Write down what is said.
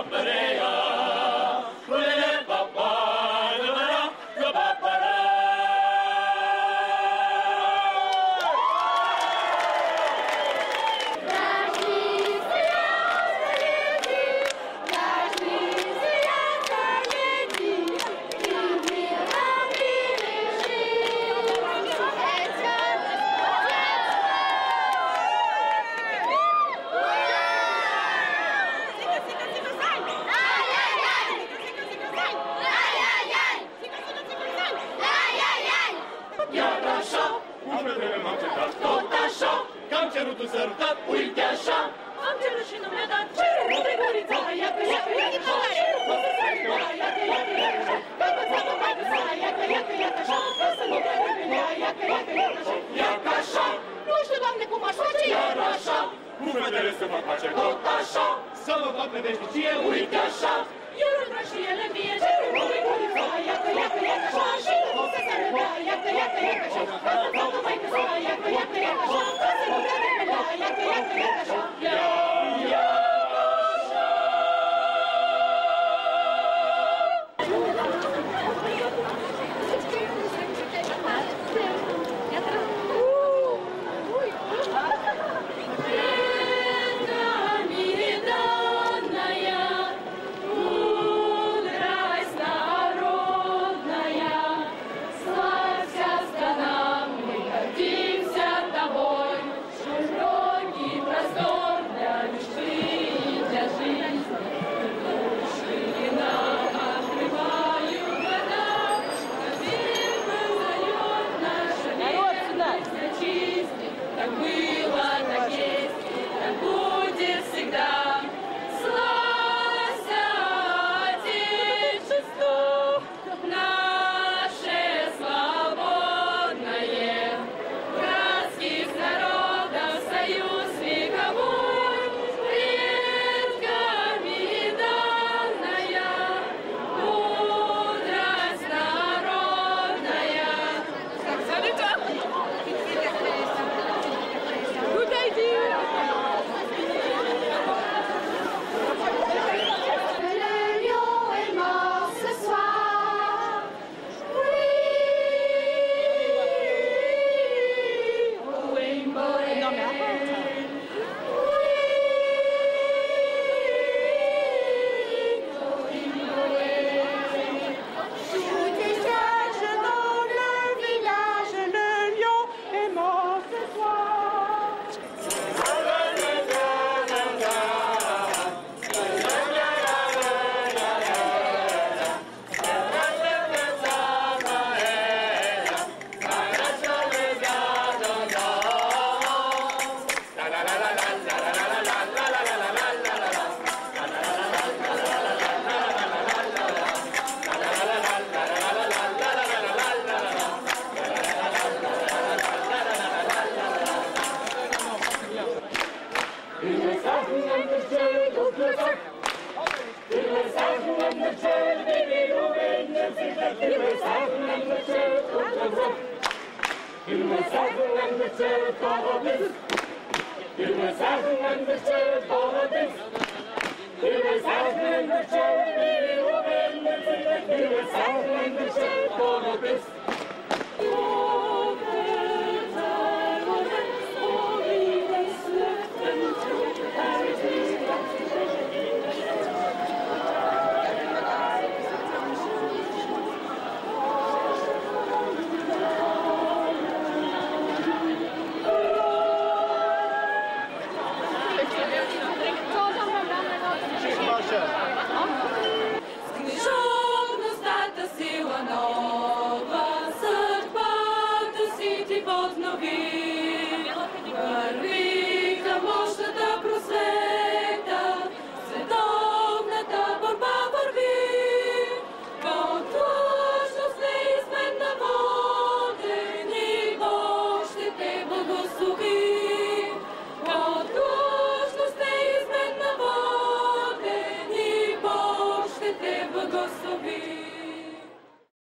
apărea. Ulele papa, lămăra, că papăra. Iar așa, umbrele m-am certat, tot așa, că-am cerut un sărutat, uite așa. Am cerut și nu mi-a dat cerul, Gregorița, iacă, iacă, iacă, iacă, o să sari, iacă, iacă, iacă, iacă, iacă, iacă, iacă, iacă, iacă, o să nu te repelea, iacă, iacă, iacă, Iacă așa, nu știu, Doamne, cum aș face, iar așa, cu fetele să fac pace, tot așa, să mă fac pe veșnicie, uite așa. eu îl trag și ele vie cerul, Gregorița, iacă, iacă, iacă, și o să sari, iacă, iacă, iacă, iacă, iacă, iacă, iacă, o să nu te repelea, iacă, iacă, iacă, It was